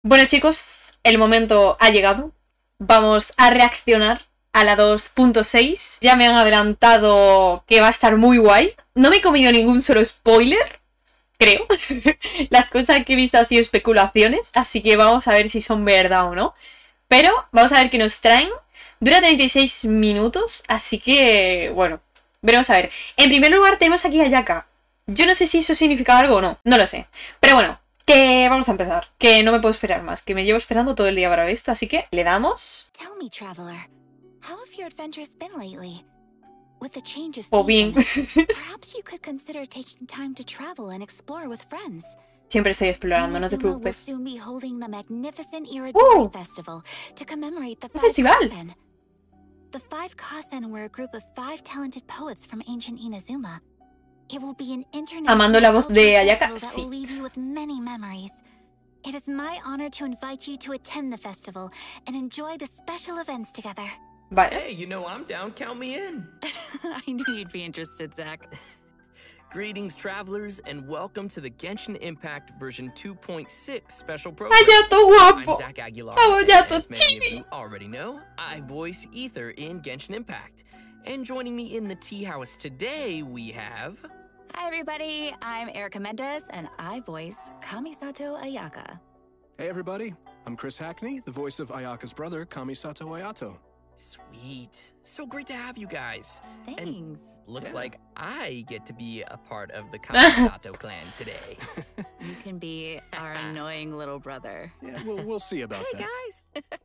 Bueno, chicos, el momento ha llegado. Vamos a reaccionar a la 2.6. Ya me han adelantado que va a estar muy guay. No me he comido ningún solo spoiler, creo. Las cosas que he visto han sido especulaciones, así que vamos a ver si son verdad o no. Pero vamos a ver qué nos traen. Dura 36 minutos, así que, bueno, veremos a ver. En primer lugar tenemos aquí a Ayaka. Yo no sé si eso significa algo o no, no lo sé. Pero bueno, que vamos a empezar, que no me puedo esperar más, que me llevo esperando todo el día para esto, así que le damos. O bien. Siempre estoy explorando, no te preocupes. ¡Un festival! The 5 Kazen were a group of 5 talented poets from ancient Inazuma. It will be an Amando la voz de Ayaka, that will leave you with many memories. It is my honor to invite you to attend the festival and enjoy the special events together. Vale. Hey, you know I'm down. Count me in. I knew you'd be interested, Zach. Greetings, travelers, and welcome to the Genshin Impact version 2.6 special program. Ayato guapo. I'm Zach Aguilar, Ayato as many of chibi. you already know, I voice Ether in Genshin Impact. And joining me in the tea house today, we have... Hi, everybody. I'm Erica Mendez, and I voice Kamisato Ayaka. Hey, everybody. I'm Chris Hackney, the voice of Ayaka's brother, Kamisato Ayato. Sweet. So great to have you guys. Thanks. And looks like I get to be a part of the Kamisato clan today. You can be our annoying little brother. Yeah, we'll see about that. Hey, guys.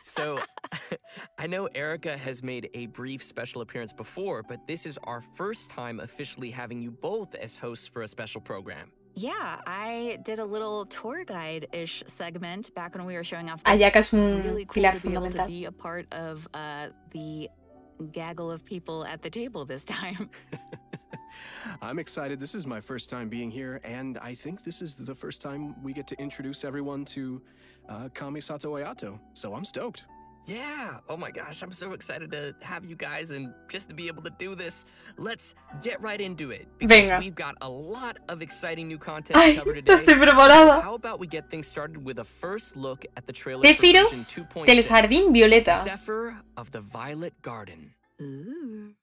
So, I know Erica has made a brief special appearance before, but this is our first time officially having you both as hosts for a special program. Yeah, I did a little tour guide-ish segment back when we were showing off. Ayaka es un really cool pilar to be able to fundamental. be a part of the gaggle of people at the table this time. I'm excited. This is my first time being here, and I think this is the first time we get to introduce everyone to Kamisato Ayato, so I'm stoked. Yeah, oh my gosh, I'm so excited to have you guys and just to be able to do this. Let's get right into it, because Venga. we've got a lot of exciting new content to Ay, cover no today. estoy preparada. How about we get things started with a first look at the trailer for Céfiros version 2.6, del Jardín Violeta. Zephyr of the Violet Garden. Ooh.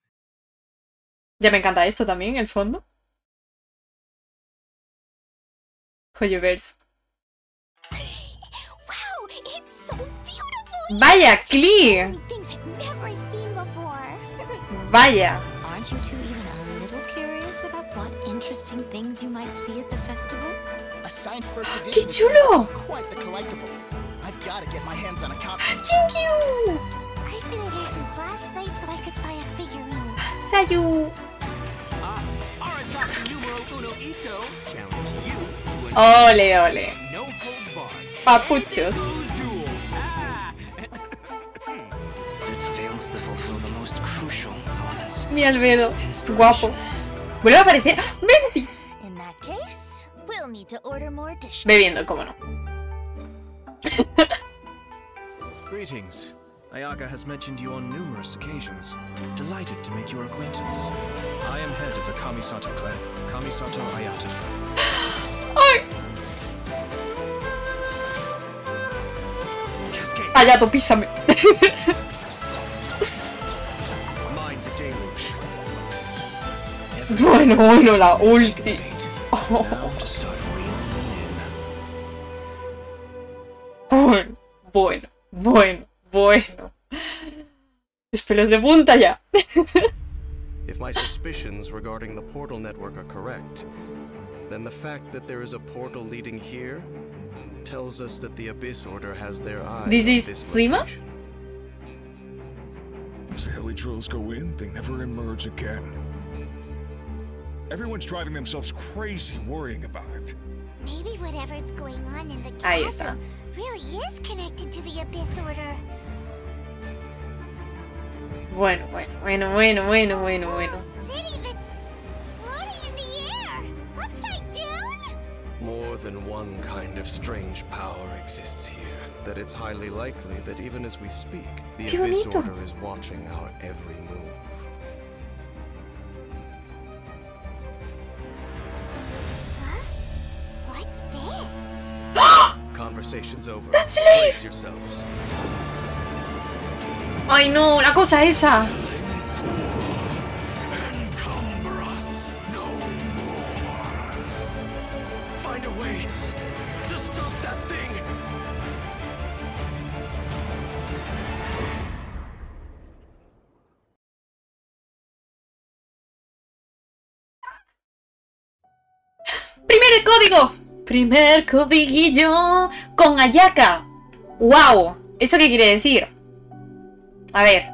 Ya me encanta esto también, el fondo. Joyovers. Wow, it's so beautiful. Vaya, clear. Things I've never seen before. Vaya. Aren't you two even a little curious about what interesting things you might see at the festival? A signed first ¡Qué edition. chulo! Quite the collectible. I've got to get my hands on a copy. Thank you. I've been here since last night so I could buy a figurine. Sayu. Arataki numero uno Itto challenge you to a Ole, ole. no holds barred. Papuchos. Duel. It fails to fulfill the most crucial elements. Mi Albedo. Guapo. Vuelve a aparecer. ¡Ven! In that case, we'll need to order more dishes. Bebiendo, cómo no. Greetings. Ayaka has mentioned you on numerous occasions. Delighted to make your acquaintance. I am head of the Kamisato clan, Kamisato Ayato. ¡Ay! Cascade. Ayato, písame. Mind the deluge. Bueno, la ulti. Now to start reeling them in. Bueno. Los pelos de punta ya. If my suspicions regarding the portal network are correct, then the fact that there is a portal leading here tells us that the Abyss Order has their eyes This on is this Sima? location. As the heli drills go in, they never emerge again. Everyone's driving themselves crazy worrying about it. Maybe whatever's going on in the Ahí está. chasm really is connected to the Abyss Order. Bueno. A city that's floating in the air, upside down. More than one kind of strange power exists here. That it's highly likely that even as we speak, the Qué Abyss bonito. Order is watching our every move. Huh? What's this? conversation's over. ¡That's Brace yourselves. ¡Ay no! ¡La cosa esa! Find a way to stop that thing. ¡Primer código! ¡Primer codiguillo! ¡Con Ayaka! ¡Wow! ¿Eso qué quiere decir? A ver.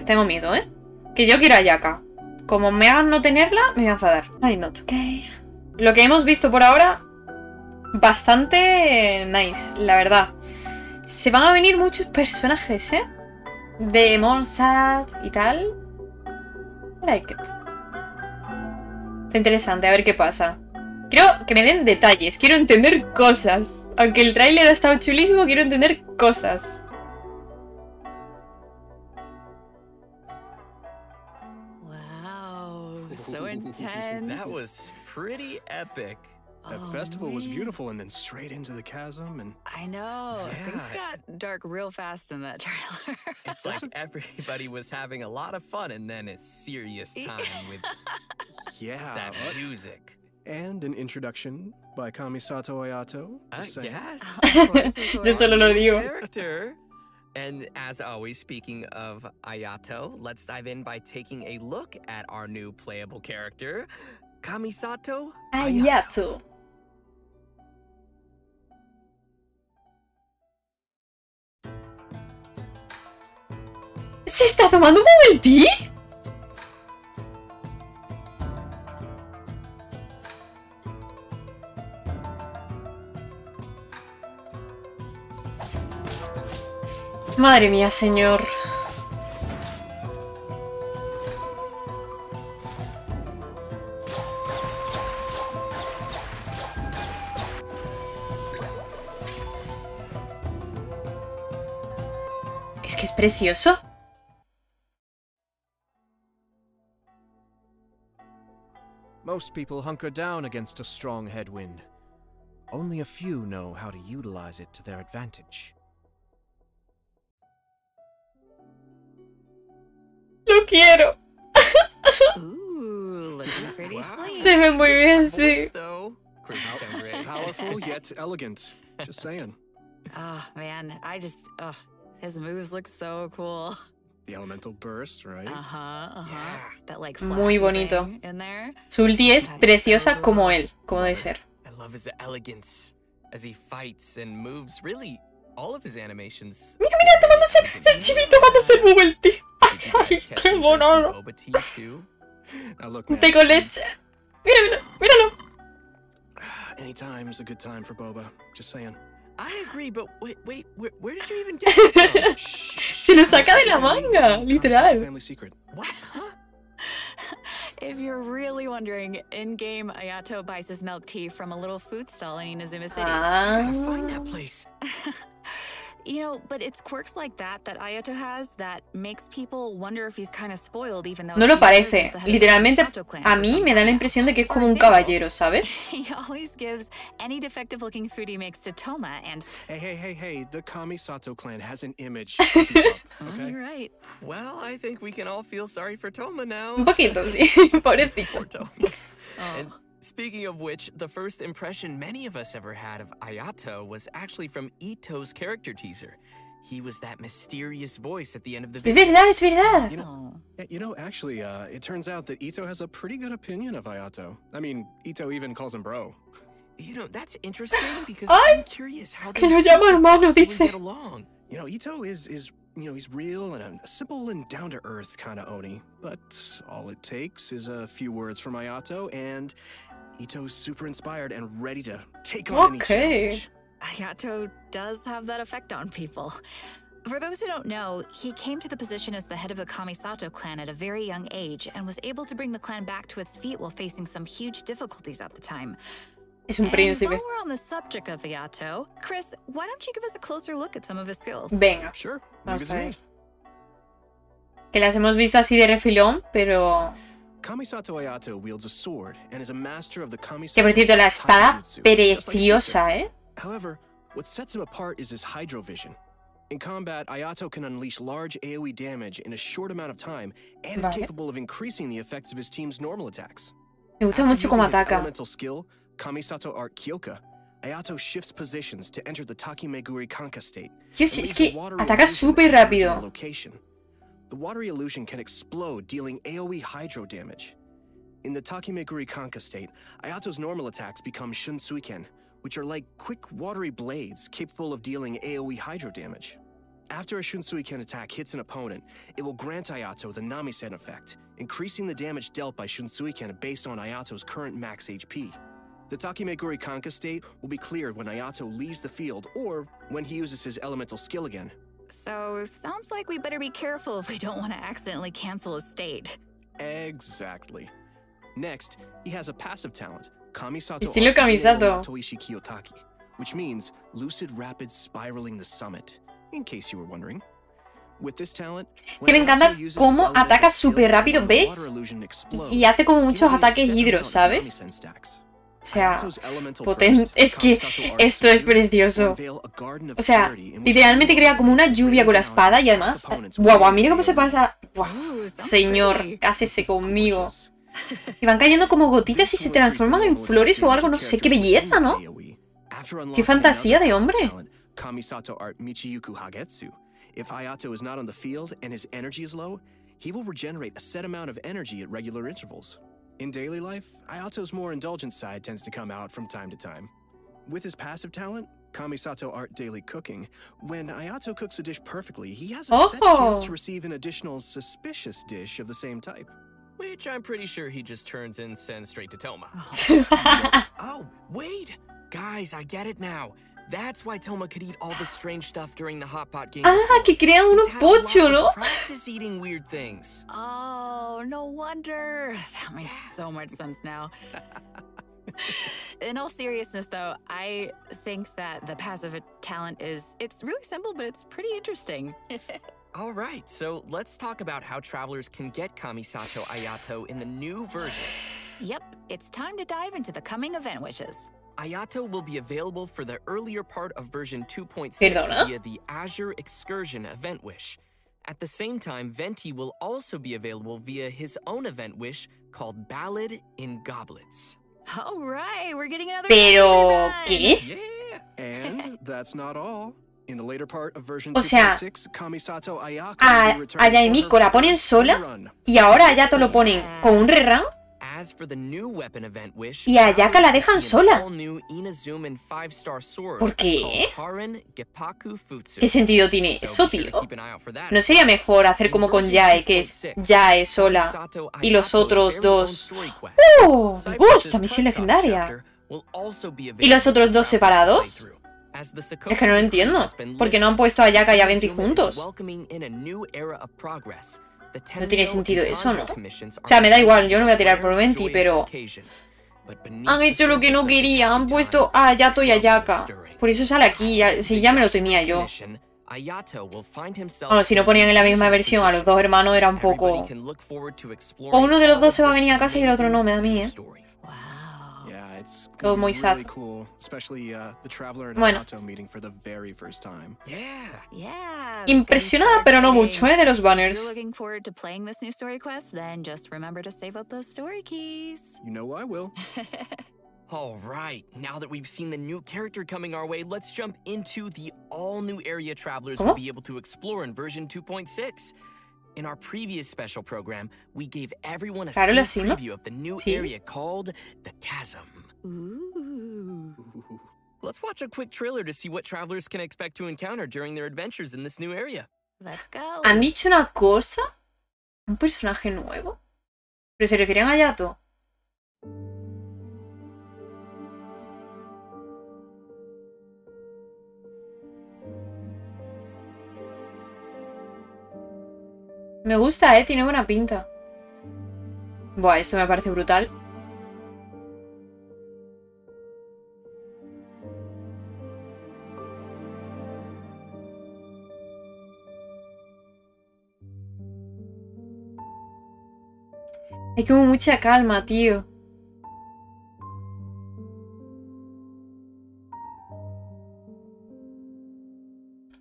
Tengo miedo, ¿eh? Que yo quiero Ayaka. Como me hagan no tenerla, me voy a enfadar. Ay, no. Okay. Lo que hemos visto por ahora, bastante nice, la verdad. Se van a venir muchos personajes, ¿eh? De Mondstadt y tal. Like it. Está interesante, a ver qué pasa. Quiero que me den detalles, quiero entender cosas. Aunque el tráiler ha estado chulísimo, quiero entender cosas. Wow, so intense. That was pretty epic. That festival was beautiful, and then straight into the chasm, and... I know. Yeah. Things got dark real fast in that trailer. It's like everybody was having a lot of fun, and then a serious time with Yeah. that music. And an introduction by Kamisato Ayato. Yes. Of course, Yo solo lo digo. Character. And as always, speaking of Ayato, let's dive in by taking a look at our new playable character, Kamisato Ayato. ¿Se está tomando un bubble tea? Madre mía, señor. Es que es precioso. Most people hunker down against a strong headwind. Only a few know how to utilize it to their advantage. Lo quiero. Ooh, looking pretty sleek. Se ve muy bien, sí. Voice, though. Crazy sound great. Powerful yet elegant. Just saying. Oh, man, his moves look so cool. The elemental burst, right? Yeah. That like Muy flashy bonito. thing in there. Su ulti es preciosa como él, como debe ser. I love his elegance as he fights and moves. Really, all of his animations. Mira, mira, tomándose el chivito tomándose el bubble tea. Ay, qué mono. Boba tea too? Now look, Un man. té con leche. Mira, mira, míralo. Any time's a good time for boba. Just saying. I agree, but wait, where did you even get it from? Se lo saca de la manga, literal. Family secret. What? Huh? If you're really wondering, in-game Ayato buys his milk tea from a little food stall in Inazuma City. I gotta find that place. You know, but it's quirks like that Ayato has that makes people wonder if he's kind of spoiled, even though No lo he served parece. as the head of the Literalmente, Sato clan a for mí some me da la time. impresión de que es For como un example, caballero, ¿sabes? He always gives any defective-looking food he makes to Thoma, and Hey, the Kamisato clan has an image. okay? You're right. Well, I think we can all feel sorry for Thoma now. Un poquito, sí. Pobrecito. Poor Thoma. And speaking of which, the first impression many of us ever had of Ayato was actually from Itto's character teaser. He was that mysterious voice at the end of the Es video. verdad, es verdad. You know, actually, it turns out that Itto has a pretty good opinion of Ayato. I mean, Itto even calls him bro. You know, that's interesting because Ay, I'm curious how que these lo llama two hermano, possibly dice. get along. You know, Itto is you know, he's real and a simple and down-to-earth kind of Oni. But all it takes is a few words from Ayato, and Itto's super inspired and ready to take on any challenge. Ayato does have that effect on people. For those who don't know, he came to the position as the head of the Kamisato clan at a very young age and was able to bring the clan back to its feet while facing some huge difficulties at the time. Es un And príncipe. while we're on the subject of Ayato, Chris, why don't you give us a closer look at some of his skills? Venga, Sure. vamos a ver. Que las hemos visto así de refilón, pero... Kamisato Ayato wields a sword and is a master of the Kamisato. Que por cierto, la espada Taijutsu, just like his sister. preciosa, ¿eh? However, What sets him apart is his hydro vision. In combat, Ayato can unleash large AoE damage in a short amount of time and is capable of increasing the effects of his team's normal attacks. Me gusta mucho cómo ataca. Elemental skill, Kamisato Art Kyoka, Ayato shifts positions to enter the Takimeguri Kanka state. Es que ataca súper rápido. The watery illusion can explode, dealing AoE hydro damage. In the Takimeguri Kanka state, Ayato's normal attacks become Shunsuiken, which are like quick watery blades capable of dealing AoE hydro damage. After a Shunsuiken attack hits an opponent, it will grant Ayato the Namisen effect, increasing the damage dealt by Shunsuiken based on Ayato's current max HP. The Takimeguri Kanka state will be cleared when Ayato leaves the field or when he uses his elemental skill again. So, sounds like we better be careful if we don't want to accidentally cancel a state. Exactly. Next, he has a passive talent, Kamisato Estilo Kamisato. Toishi Kiyotaki, which means lucid rapid spiraling the summit, in case you were wondering. With this talent, que me encanta cómo ataca súper rápido, ¿ves? Y hace como muchos ataques hidro, ¿sabes? O sea, potente. Es que esto es precioso. O sea, literalmente crea como una lluvia con la espada y además... ¡Guau! Mira cómo se pasa... ¡Guau! Señor, cásese conmigo. Y van cayendo como gotitas y se transforman en flores o algo, no sé, qué belleza, ¿no? Qué fantasía de hombre. Kamisato Art Michiyuku Hagetsu. If Ayato is not on the field and his energy is low, he will regenerate a set amount of energy at regular intervals. In daily life, Ayato's more indulgent side tends to come out from time to time. With his passive talent, Kamisato Art Daily Cooking, when Ayato cooks a dish perfectly, he has a set chance to receive an additional suspicious dish of the same type. Which I'm pretty sure he just turns and sends straight to Thoma. Oh, wait! Guys, I get it now. That's why Thoma could eat all the strange stuff during the hot pot game. Ah, que crea uno pocho, ¿no? Practice eating weird things. Oh, no wonder. That makes so much sense now. In all seriousness, though, I think that the passive talent it's really simple, but it's pretty interesting. All right, so let's talk about how travelers can get Kamisato Ayato in the new version. Yep, it's time to dive into the coming event wishes. Ayato will be available for the earlier part of version 2.6 via the Azure Excursion event wish. At the same time, Venti will also be available via his own event wish called Ballad in Goblets. All right, we're getting another. Pero ¿qué? Yeah, and that's not all. In the later part of version O sea, 2.6, Kamisato Ayaka Aya y Miko la ponen sola y ahora Ayato lo ponen con un rerun. Y a Ayaka la dejan sola. ¿Por qué? ¿Qué sentido tiene eso, tío? ¿No sería mejor hacer como con Yae, que es Yae sola y los otros dos? ¡Oh! Me gusta, misión legendaria. ¿Y los otros dos separados? Es que no lo entiendo. ¿Por qué no han puesto a Ayaka y a Venti juntos? No tiene sentido eso, ¿no? O sea, me da igual, yo no voy a tirar por Venti, pero... Han hecho lo que no quería, han puesto a Ayato y a Ayaka. Por eso sale aquí, si ya me lo temía yo. Bueno, si no ponían en la misma versión a los dos hermanos era un poco... O uno de los dos se va a venir a casa y el otro no, me da a mí, ¿eh? Todo muy sad. Bueno. Impresionada, pero no mucho, ¿eh? De los banners. Alright, now that we've seen the new character coming our way, let's jump into the all-new area travelers will be able to explore in version 2.6. In our previous special program, we gave everyone a sneak preview of the new area called the Chasm. Ooh. Let's watch a quick trailer to see what travelers can expect to encounter during their adventures in this new area. Let's go. ¿Han dicho una cosa? ¿Un personaje nuevo? ¿Pero se refieren a Ayato? Me gusta, tiene buena pinta. Buah, esto me parece brutal. Hay como mucha calma, tío.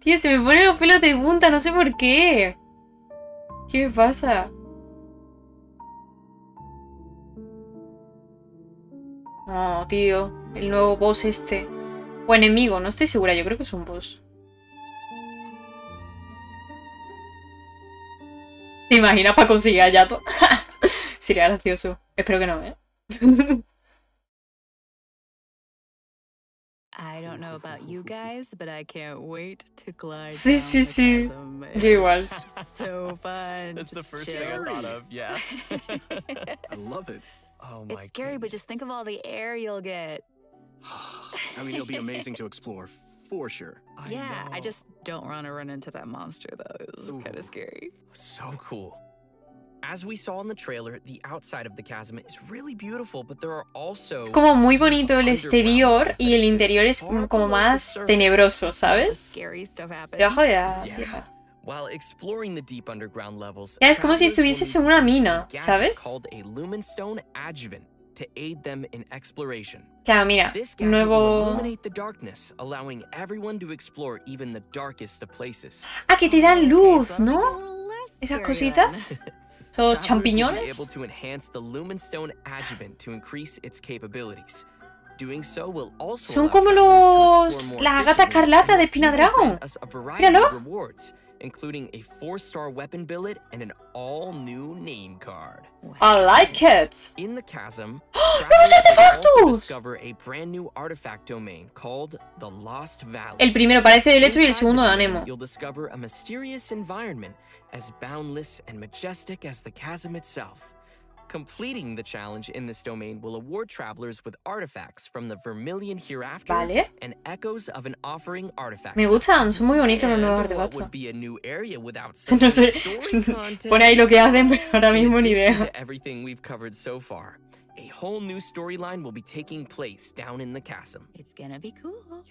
Tío, se me ponen los pelos de punta, no sé por qué. ¿Qué me pasa? No, tío. El nuevo boss este. O enemigo, no estoy segura. Yo creo que es un boss. ¿Te imaginas para conseguir a Yato? Sería gracioso. Espero que no, ¿eh? I don't know about you guys, but I can't wait to glide Sí, sí, sí. Yo igual. So fun. That's the Just first chill. thing I thought of, yeah. I love it. Oh my It's scary, but just think of all the air you'll get. I mean, it'll be amazing to explore, for sure. Yeah, I just don't want to run into that monster, though. It was kind of scary. So cool. As we saw in the trailer, the outside of the chasm is really beautiful, but there are also... Es como muy bonito el exterior y el interior es como más tenebroso, ¿sabes? Scary stuff happens. Debajo de la tierra. While exploring the deep underground levels, Ya, es como si estuvieses en una mina, gadget ¿sabes? Called a lumenstone adjuvant to aid them in exploration. Claro, mira, This gadget will nuevo... illuminate the darkness, allowing everyone to explore even the darkest of places. Ah, que te dan luz, ¿no? Less Esas scary cositas. then. Esos Travelers will be champiñones. able to enhance the lumenstone adjuvant to increase its capabilities. Doing so will also Son allow como travelers to los... explore more la gata efficiently escarlata and de Espina even Dragón. grant us a variety of Míralo. rewards, including a 4-star weapon billet and an all-new name card. I like it. In the chasm, ¡Nuevos travelers will also artefactos! discover a brand new artifact domain called the Lost Valley. El primero parece de Electro y el Inside segundo the de domain, Anemo. You'll discover a mysterious environment as boundless and majestic as the chasm itself. Completing the challenge in this domain will award travelers with artifacts from the Vermilion Hereafter Vale. and echoes of an offering artifact. Me gustan, son muy bonitos los nuevos And what artefactos. would be a new area without some No sé, story content? pone ahí lo que hacen, pero ahora In mismo ni addition idea. to everything we've covered so far, a whole new storyline will be taking place down in the chasm. It's gonna be cool.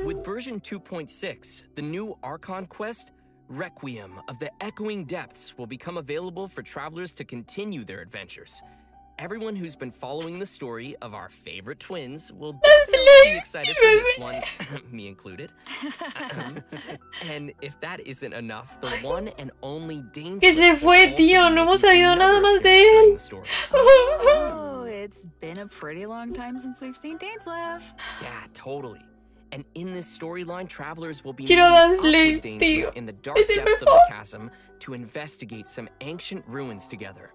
With version 2.6, the new Archon quest, Requiem of the Echoing Depths, will become available for travelers to continue their adventures. Everyone who's been following the story of our favorite twins will definitely be excited for this one, me included. And if that isn't enough, the one and only Dane Que se fue, tío, no hemos sabido nada más de él. Oh, it's been a pretty long time since we've seen Dane's laugh. Yeah, totally. And in this storyline, travelers will be Quiero meeting Dance up with Lane, Dane's tío. in the dark Es el depths of mejor. the chasm to investigate some ancient ruins together.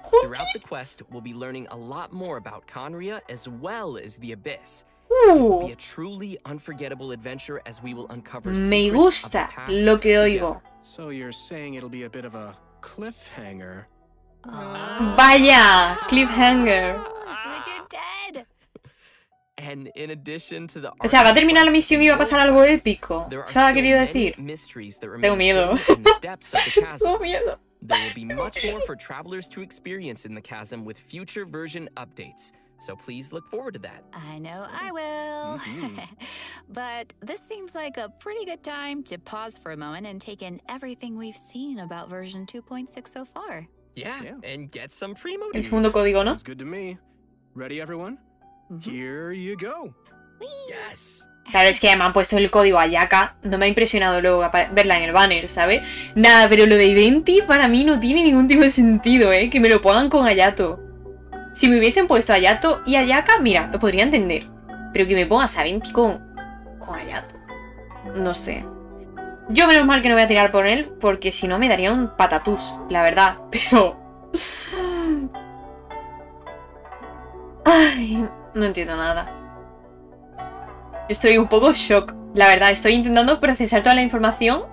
Joder. Throughout the quest, we'll be learning a lot more about Conria as well as the Abyss. It will be a truly unforgettable adventure as we will uncover Me secrets gusta of the past lo que together. oigo. So you're saying it'll be a bit of a cliffhanger? Vaya, cliffhanger. So you're dead. And in addition to the O sea, va a terminar la Archon misión y va a pasar quest, algo épico. there are ¿Eso ha still querido many decir? mysteries that Tengo remain miedo. hidden in the depths of the chasm. Tengo miedo. There will be much more for travelers to experience in the chasm with future version updates. So please look forward to that. I know I will. But this seems like a pretty good time to pause for a moment and take in everything we've seen about version 2.6 so far. Yeah, and get some primo El segundo código, ¿no? Sounds good to me. Ready, everyone? Here you go. Yes. Claro, es que me han puesto el código Ayaka. No me ha impresionado luego verla en el banner, ¿sabes? Nada, pero lo de 20 para mí no tiene ningún tipo de sentido, ¿eh? Que me lo pongan con Ayato. Si me hubiesen puesto Ayato y Ayaka, mira, lo podría entender. Pero que me pongas a 20 con Ayato. No sé. Yo menos mal que no voy a tirar por él, porque si no me daría un patatús, la verdad. Pero... Ay, no entiendo nada. Estoy un poco shock, la verdad. Estoy intentando procesar toda la información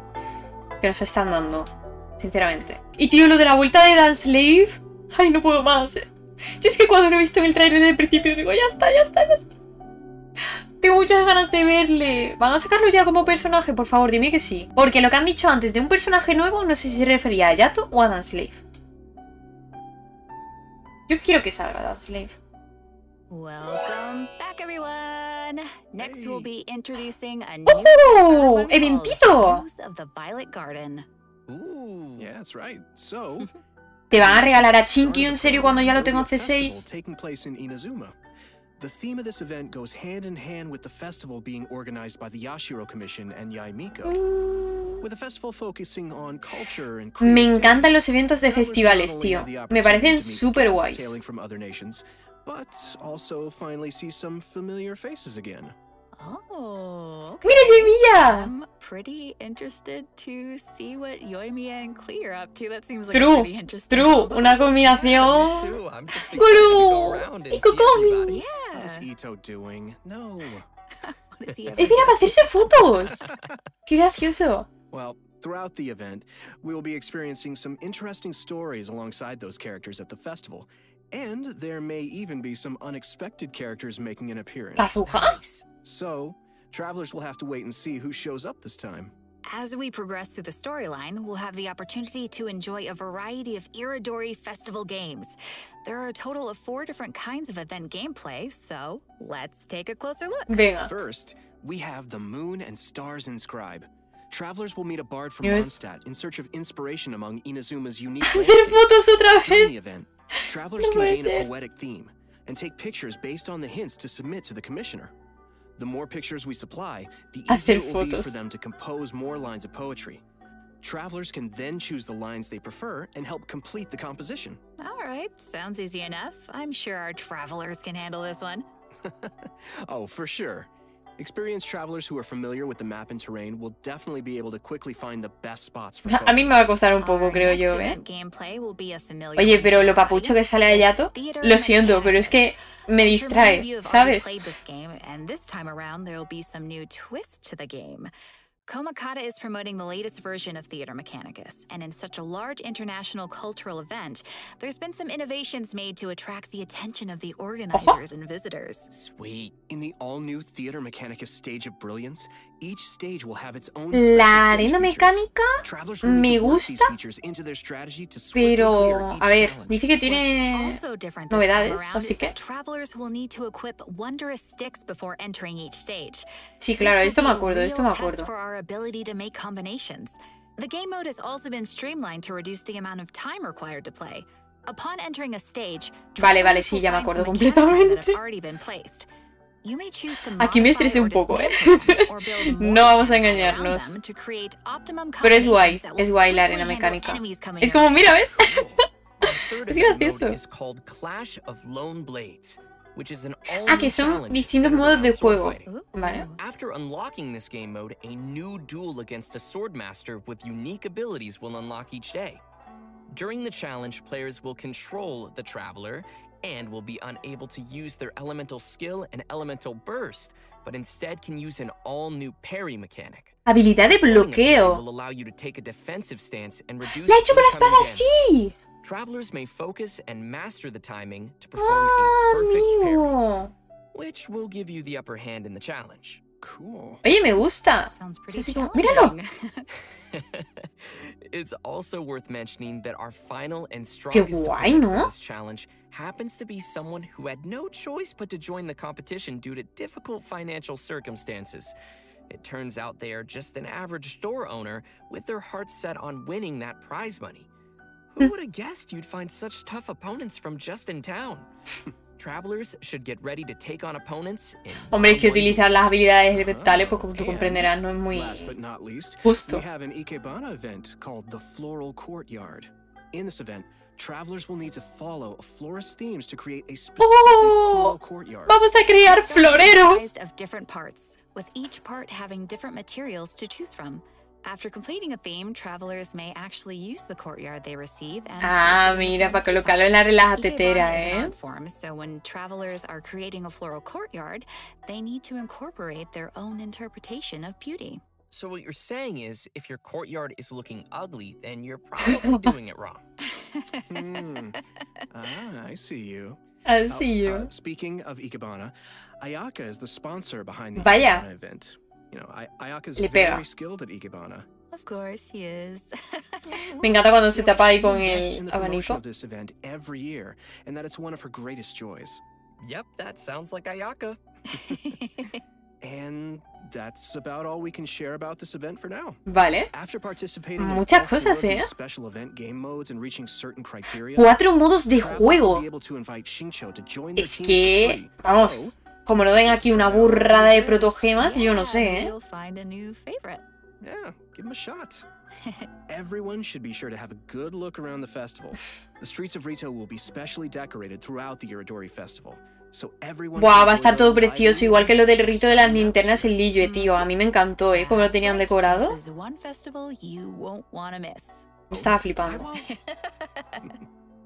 que nos están dando, sinceramente. Y tío, lo de la vuelta de Dance Slave. Ay, no puedo más. Yo es que cuando lo he visto en el trailer del principio digo, ya está, ya está, ya está. Tengo muchas ganas de verle. ¿Van a sacarlo ya como personaje? Por favor, dime que sí. Porque lo que han dicho antes de un personaje nuevo, no sé si se refería a Yato o a Dance Slave. Yo quiero que salga Dance Slave. Welcome back, everyone. Next, we'll be introducing a new ¡Oh! ¡Eventito! Rose of the Violet Garden. Ooh. Yeah, that's right. So, ¿Te van a regalar a Chinkyu en serio cuando ya lo tengo en C6? taking place in Inazuma. The theme of this event goes hand in hand with the festival being organized by the Yashiro Commission and Miko, with the festival focusing on culture and Me encantan los eventos de festivales, tío. Me parecen súper guays. Sailing from other nations, but also finally see some familiar faces again. Oh, okay. ¡Mira, Yoimiya! I'm pretty interested to see what Yoimiya and Klee are up to. That seems like a pretty interesting combo. Una combinación. Guru y Kokomi. Yeah. What is Itto doing? No. Mira, para hacerse fotos. Qué gracioso. Well, throughout the event, we will be experiencing some interesting stories alongside those characters at the festival. And there may even be some unexpected characters making an appearance. Kazuha? So, travelers will have to wait and see who shows up this time. As we progress through the storyline, we'll have the opportunity to enjoy a variety of Iridori festival games. There are a total of 4 different kinds of event gameplay, so let's take a closer look. Venga. First, we have the Moon and Stars Inscribe. Travelers will meet a bard from Mondstadt in search of inspiration among Inazuma's unique landscapes. During the event, travelers can gain a poetic theme and take pictures based on the hints to submit to the commissioner. The more pictures we supply, the easier it will be for them to compose more lines of poetry. Travelers can then choose the lines they prefer and help complete the composition. All right, sounds easy enough. I'm sure our travelers can handle this one. Oh, for sure. Experienced travelers who are familiar with the map and terrain will definitely be able to quickly find the best spots for A mí me va a costar un poco, creo yo, ¿eh? Oye, pero lo papucho que sale a Yato, lo siento, pero es que me distrae, ¿sabes? And this time around, there will be some new twist to the game. Komakata is promoting the latest version of Theater Mechanicus, and in such a large international cultural event, there's been some innovations made to attract the attention of the organizers and visitors. Sweet. In the all-new Theater Mechanicus stage of brilliance, each stage will have its own La arena mecánica me gusta, pero a ver, dice que tiene novedades, así que Travelers will need to equip wondrous sticks before entering each stage. Sí, claro, esto me acuerdo, For our ability to make combinations. The game mode has also been streamlined to reduce the amount of time required to play. Upon entering a stage, vale, sí, ya me acuerdo completamente. Aquí me estresé un poco, ¿eh? No vamos a engañarnos. Pero es guay la arena mecánica. Es como, mira, ¿ves? Es gracioso. Que son distintos modos de juego. Vale. After unlocking this game mode, a new duel against a swordmaster with unique abilities will unlock each day. During the challenge, players will control the traveler and will be unable to use their elemental skill and elemental burst, but instead can use an all-new parry mechanic. Habilidad de bloqueo. Will allow you to take a defensive stance and reduce. ¡La he hecho con la espada así! Travelers may focus and master the timing to perform a perfect parry, which will give you the upper hand in the challenge. Cool. Oye, me gusta. Sounds pretty míralo. It's also worth mentioning that our final and strongest opponent for this challenge happens to be someone who had no choice but to join the competition due to difficult financial circumstances. It turns out they are just an average store owner with their hearts set on winning that prize money. Who would have guessed you'd find such tough opponents from just in town? Travelers should get ready to take on opponents. Hombre, que utilizar las habilidades elementales, pues como tú comprenderás, no es muy justo. We have an Ikebana event called the Floral Courtyard. In this event, travelers will need to follow a florist's themes to create a specific floral courtyard. Vamos a crear floreros. Of different parts, with each part having different materials to choose from. After completing a theme, travelers may actually use the courtyard they receive and mira, para colocarlo en la relajatetera, ¿eh? So when travelers are creating a floral courtyard, they need to incorporate their own interpretation of beauty. So what you're saying is, if your courtyard is looking ugly, then you're probably doing it wrong. I see you. I see you. Speaking of Ikebana, Ayaka is the sponsor behind the Ikebana event. You know, Ayaka's very skilled at Ikebana. Of course he is. Me encanta cuando se tapa ahí con el abanico. Of this event every year, and that it's one of her greatest joys. Yep, that sounds like Ayaka. That's about all we can share about this event for now. Vale. After participating Muchas cosas, in special event game modes and reaching certain criteria, 4 modos de juego. Es que, vamos, como no den aquí una burrada de protogemas, yo no sé, ¿eh? Yeah, give him a shot. Everyone should be sure to have a good look around the festival. The streets of Rito will be specially decorated throughout the Iridori Festival. Buah, va a estar todo precioso, igual que lo del rito de las linternas en Liyue, tío. A mí me encantó, ¿eh? Cómo lo tenían decorado. Estaba flipando.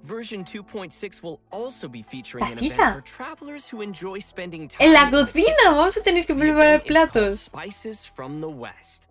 Version 2.6 will also be featuring an event for travelers who enjoy spending time en la cocina, vamos a tener que preparar platos. Spices from the West.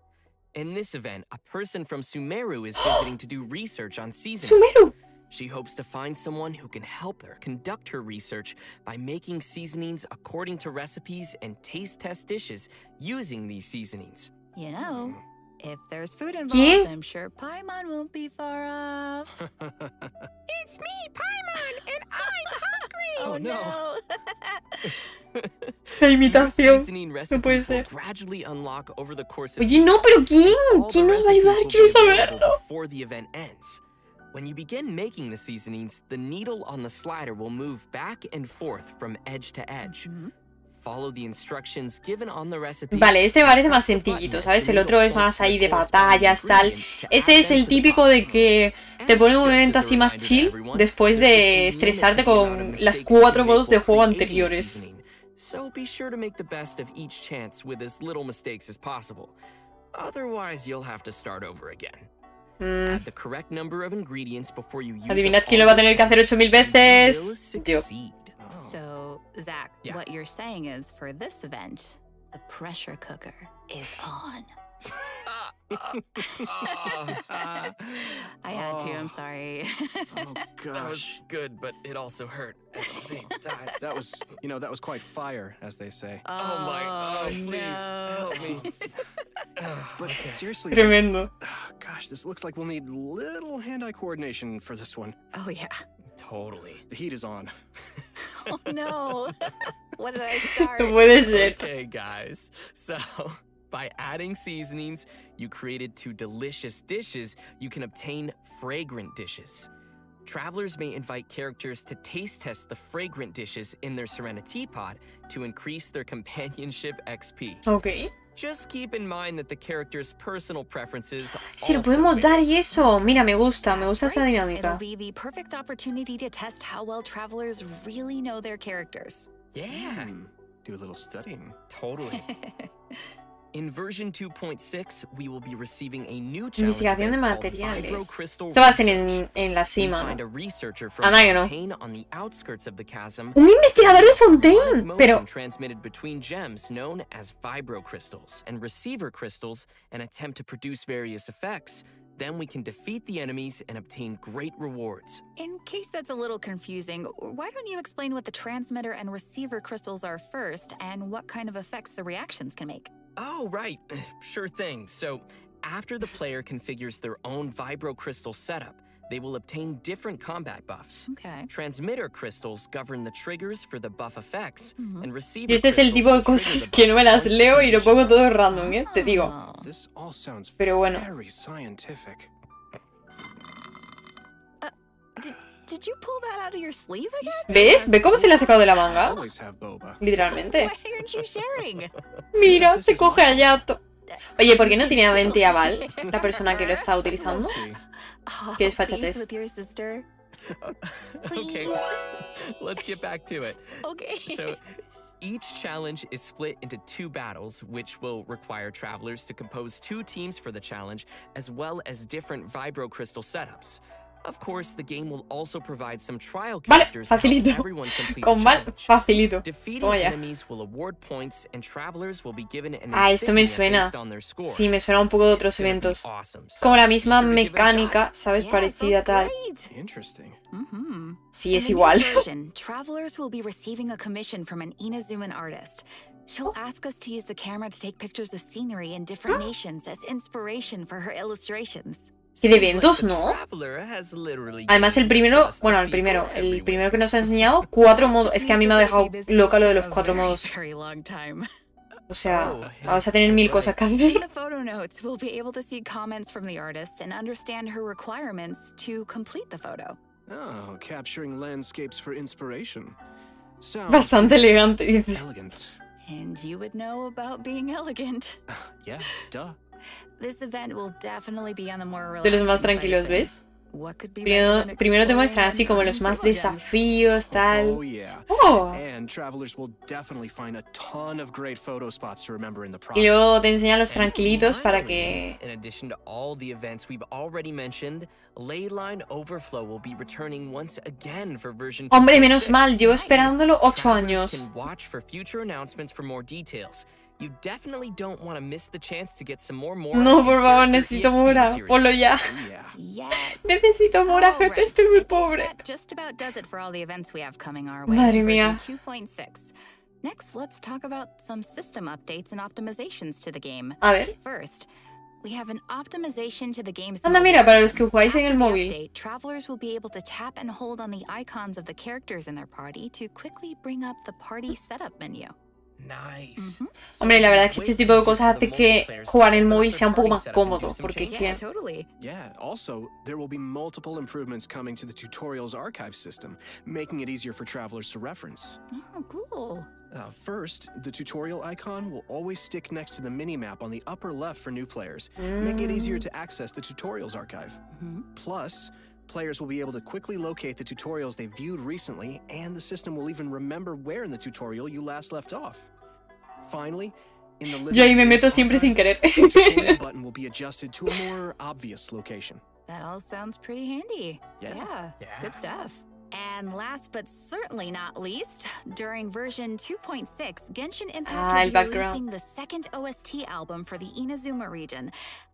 In this event, a person from Sumeru is visiting to do research on seasonings. Sumeru. She hopes to find someone who can help her conduct her research by making seasonings according to recipes and taste test dishes using these seasonings. You know, if there's food involved, I'm sure Paimon won't be far off. It's me, Paimon, and I'm hungry! Oh no! La imitación. No puede ser. Oye, no, pero ¿quién? ¿Quién nos va a ayudar? Quiero saberlo. Before the event ends. When you begin making the seasonings, the needle on the slider will move back and forth from edge to edge. Follow the instructions given on the recipe. Vale, este parece más sencillito, ¿sabes? El otro es más ahí de batallas, tal. Este es el típico de que te pone un evento así más chill después de estresarte con las 4 modos de juego anteriores. So be sure to make the best of each chance with as little mistakes as possible. Otherwise, you'll have to start over again. Add the correct number of ingredients before you use. Adivinad quién lo va a tener que hacer 8000 veces. Yo. So, Zach, what you're saying is, for this event, the pressure cooker is on. I had to, I'm sorry. Oh gosh. That was good, but it also hurt at the same time. That was, you know, that was quite fire, as they say. Please, help me. But seriously, tremendo. Gosh, this looks like we'll need little hand-eye coordination for this one. Oh yeah. Totally. The heat is on. Oh no. What did I start? What is it? Okay, guys. So, by adding seasonings you created to delicious dishes, you can obtain fragrant dishes. Travelers may invite characters to taste test the fragrant dishes in their Serenity Pod to increase their companionship XP. Okay. Just keep in mind that the character's personal preferences. Si lo podemos dar y eso. Mira, me gusta esta dinámica. It'll be the perfect opportunity to test how well travelers really know their characters. Yeah. Do a little studying. Totally. In version 2.6, we will be receiving a new investigación de materiales. Esto va a ser en la Sima, ¿no? Anda que no. Un investigador de Fontaine, pero transmitted between gems known as vibrocrystals and receiver crystals and attempt to produce various effects. Then we can defeat the enemies and obtain great rewards. In case that's a little confusing, why don't you explain what the transmitter and receiver crystals are first and what kind of effects the reactions can make? Oh, right. Sure thing. So, after the player configures their own vibrocrystal setup, they will obtain different combat buffs. Okay. Transmitter crystals govern the triggers for the buff effects, and receiver y este es el tipo de cosas que no me las leo y lo pongo todo random, ¿eh? Te digo. This all sounds pero bueno. Very scientific. Did you pull that out of your sleeve again? ¿Ves? ¿Ve cómo se le ha sacado de la manga? Literalmente. Why aren't you sharing? Mira, se coge a Yato. Oye, ¿por qué no tiene 20 aval la persona que lo está utilizando? ¿Qué desfachatez? Okay, let's get back to it. Okay. So, each challenge is split into 2 battles, which will require travelers to compose 2 teams for the challenge, as well as different vibrocrystal setups. Of course, the game will also provide some trial characters to help everyone complete the challenge. Facilito. Defeating enemies will award points, and travelers will be given an esto me suena. based on their score. Sí, me suena un poco de otros eventos. Como la misma mecánica, ¿sabes? Parecida tal. Interesting. Sí, es igual. Travelers will be receiving a commission from an Inazuman artist. She'll ask us to use the camera to take pictures of scenery in different nations as inspiration for her illustrations. Y de eventos, ¿no? Además el primero, bueno, el primero que nos ha enseñado, 4 modos. Es que a mí me ha dejado loca lo de los 4 modos. O sea, vamos a tener 1000 cosas que hacer. In the photo notes, we'll be able to see comments from the artist and understand her requirements to complete the photo. Oh, capturing landscapes for inspiration. Sounds Bastante elegante, dice. elegant. And you would know about being elegant. Yeah, duh. This event will definitely be on the more De relaxing los más side of tranquilos, things. ¿ves? What could be better than Primero te exploring muestran así and como los learning más through again? desafíos, tal. Oh, yeah. Oh. And travelers will definitely find a ton of great photo spots to remember in the Y process. luego te enseñan los tranquilitos para que... In addition to all the events we've already mentioned, Leyline Overflow will be returning once again for version 2.6. Hombre, menos mal, llevo esperándolo 8 Travelers años. can watch for future announcements for more details. You definitely don't want to miss the chance to get some more Mora. No, and por favor, character necesito EXP Mora. materials. Ponlo ya. Oh, yeah. Yes. Necesito Mora, gente, Alright, estoy muy I think pobre. that just about does it for all the events we have coming our way. Madre in mía. version 2.6. Next, let's talk about some system updates and optimizations to the game. A ver. First, we have an optimization to the game's Anda, mobile mira, para los version. que jugáis en el After the móvil. update, travelers will be able to tap and hold on the icons of the characters in their party to quickly bring up the party setup menu. Nice. Hombre, la verdad es que este tipo de cosas hace que jugar en el móvil sea un poco más cómodo, porque es que... Totally. Yeah, also, there will be multiple improvements coming to the tutorials archive system, making it easier for travelers to reference. Oh, cool. First, the tutorial icon will always stick next to the minimap on the upper left for new players, making it easier to access the tutorials archive. Plus, players will be able to quickly locate the tutorials they viewed recently, and the system will even remember where in the tutorial you last left off. Finally, in the Yo ahí me living meto space siempre sin querer. the tutorial button will be adjusted to a more obvious location. That all sounds pretty handy. Yeah. Good stuff. And last but certainly not least, during version 2.6, Genshin Impact el will be background. releasing the second OST album for the Inazuma region,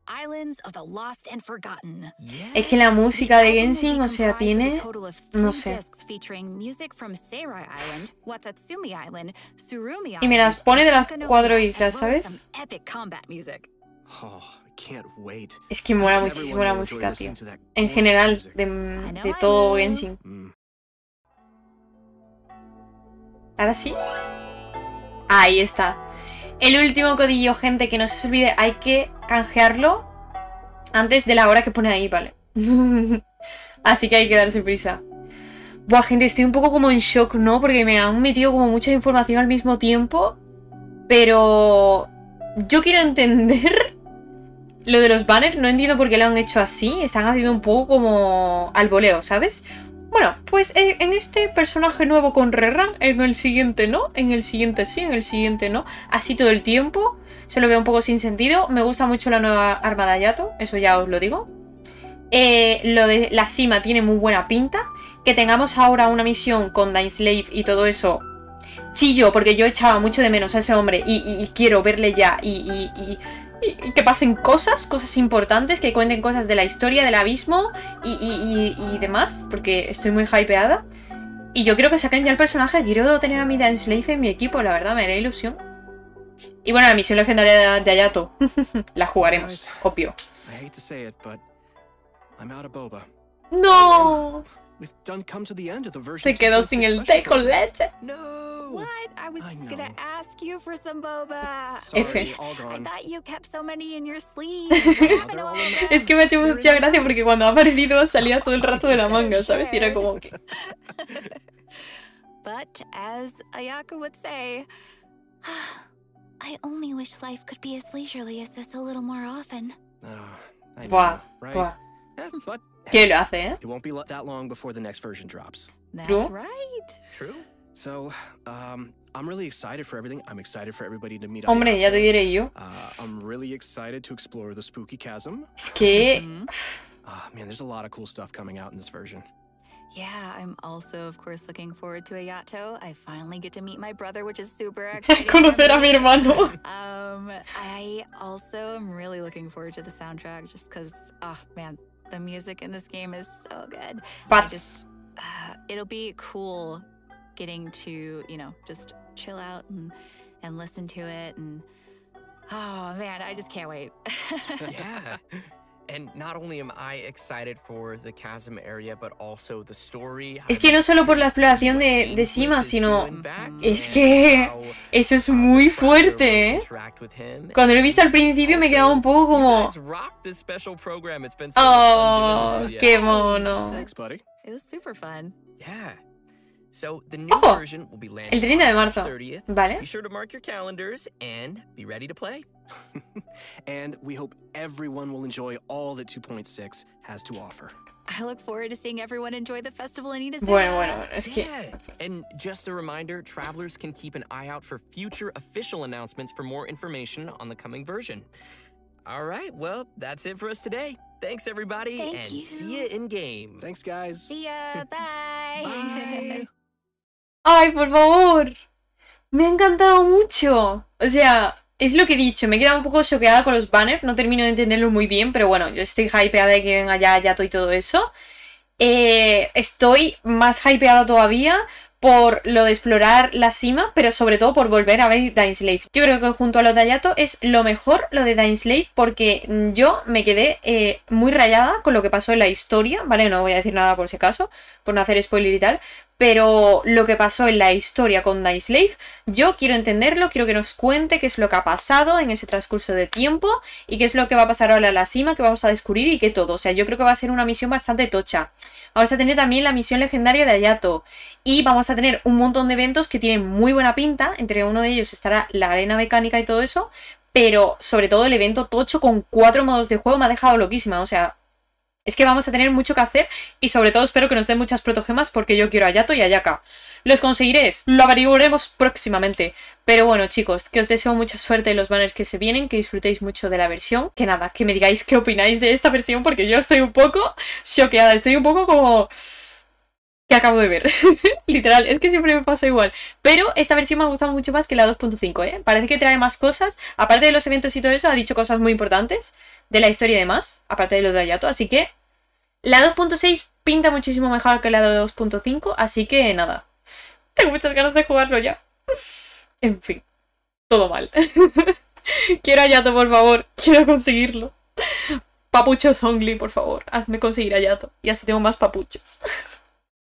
Islands of the Lost and Forgotten. Es que la música de The album will Genshin, be o sea, comprised of a tiene... total of no 3 sé. discs featuring music from Seirai Island, Watatsumi Island, Tsurumi Y me las Island, pone de las Akano 4 Island, islas, as well as ¿sabes? some epic combat music. Oh, I can't wait. Es que mola Everyone muchísimo will la enjoy música, listening tío. to that En gorgeous general, music. de todo Genshin. Ahora sí. Ahí está. El último codillo, gente, que no se os olvide, hay que canjearlo antes de la hora que pone ahí, ¿vale? Así que hay que darse prisa. Buah, gente, estoy un poco como en shock, ¿no? Porque me han metido como mucha información al mismo tiempo. Pero... yo quiero entender lo de los banners. No entiendo por qué lo han hecho así. Están haciendo un poco como al voleo, ¿sabes? Bueno, pues en este personaje nuevo con rerank, en el siguiente no, en el siguiente sí, en el siguiente no. Así todo el tiempo. Se lo veo un poco sin sentido. Me gusta mucho la nueva arma de Ayato, eso ya os lo digo. Lo de la Sima tiene muy buena pinta. Que tengamos ahora una misión con Slave y todo eso. Chillo, porque yo echaba mucho de menos a ese hombre y quiero verle ya y que pasen cosas importantes, que cuenten cosas de la historia del abismo y demás, porque estoy muy hypeada. Y yo quiero que saquen ya el personaje, quiero tener a mi Slave en mi equipo, la verdad, me haría ilusión. Y bueno, la misión legendaria de Ayato, la jugaremos, obvio. I hate to say it, but I'm out of boba. ¡No! We've done come to the end of the version Se quedó 2.6 sin el té special con program. leche. No. What? I was just gonna know. ask you for some boba. Sorry, all I gone. thought you kept so many in your sleeve. They're all in Es que me ha hecho mucha gracia porque cuando ha aparecido salía todo el rato de la manga, ¿sabes? Y era como que... But as Ayaka would say, I only wish life could be as leisurely as this a little more often. I know, Buah, right? buah. But ¿Qué lo hace, eh? it won't be that long before the next version drops. that's True. right. True. So, I'm really excited for everything. I'm excited for everybody to meet Hombre, ya te Ayato. diré yo. I'm really excited to explore the spooky chasm. Es que... Man, there's a lot of cool stuff coming out in this version. Yeah, I'm also, of course, looking forward to Ayato. I finally get to meet my brother, which is super exciting. for Conocer a me. mi hermano. I also am really looking forward to the soundtrack, just because, oh man, the music in this game is so good. But... It'll be cool getting to, you know, just chill out and listen to it, and oh man, I just can't wait. Yeah. Es que no solo por la exploración de Sima, sino... Es que... Eso es muy fuerte, ¿eh? Cuando lo he visto al principio me he quedado un poco como... ¡Oh! ¡Qué mono! ¡Ojo! El 30 de marzo. Vale. And we hope everyone will enjoy all that 2.6 has to offer. I look forward to seeing everyone enjoy the festival in Inazuma. Bueno, es que... And just a reminder, travelers can keep an eye out for future official announcements for more information on the coming version. All right, well, that's it for us today. Thanks, everybody, see you in game. Thanks, guys. See ya, bye. Bye. ¡Ay, por favor! Me ha encantado mucho. O sea... Es lo que he dicho, me he quedado un poco choqueada con los banners, no termino de entenderlo muy bien, pero bueno, yo estoy hypeada de que venga ya Yato y todo eso. Estoy más hypeada todavía por lo de explorar la Sima, pero sobre todo por volver a ver Dying Slave. Yo creo que junto a lo de Ayato es lo mejor lo de Dying Slave, porque yo me quedé muy rayada con lo que pasó en la historia, ¿vale? No voy a decir nada por si acaso, por no hacer spoiler y tal. Pero lo que pasó en la historia con Dying Slave, yo quiero entenderlo, quiero que nos cuente qué es lo que ha pasado en ese transcurso de tiempo y qué es lo que va a pasar ahora en la Sima, que vamos a descubrir y qué todo. O sea, yo creo que va a ser una misión bastante tocha. Vamos a tener también la misión legendaria de Ayato y vamos a tener un montón de eventos que tienen muy buena pinta. Entre uno de ellos estará la arena mecánica y todo eso, pero sobre todo el evento tocho con 4 modos de juego me ha dejado loquísima, o sea... Es que vamos a tener mucho que hacer y sobre todo espero que nos den muchas protogemas porque yo quiero a Ayato y a Ayaka. ¿Los conseguiréis? Lo averiguaremos próximamente. Pero bueno, chicos, que os deseo mucha suerte en los banners que se vienen, que disfrutéis mucho de la versión. Que nada, que me digáis qué opináis de esta versión porque yo estoy un poco choqueada, estoy un poco como... que acabo de ver. Literal, es que siempre me pasa igual. Pero esta versión me ha gustado mucho más que la 2.5, ¿eh? Parece que trae más cosas. Aparte de los eventos y todo eso, ha dicho cosas muy importantes de la historia y demás, aparte de lo de Ayato. Así que la 2.6 pinta muchísimo mejor que la de 2.5. Así que nada, tengo muchas ganas de jugarlo ya. En fin, todo mal. Quiero a Ayato, por favor. Quiero conseguirlo. Papucho Zhongli, por favor, hazme conseguir a Ayato. Y así tengo más papuchos.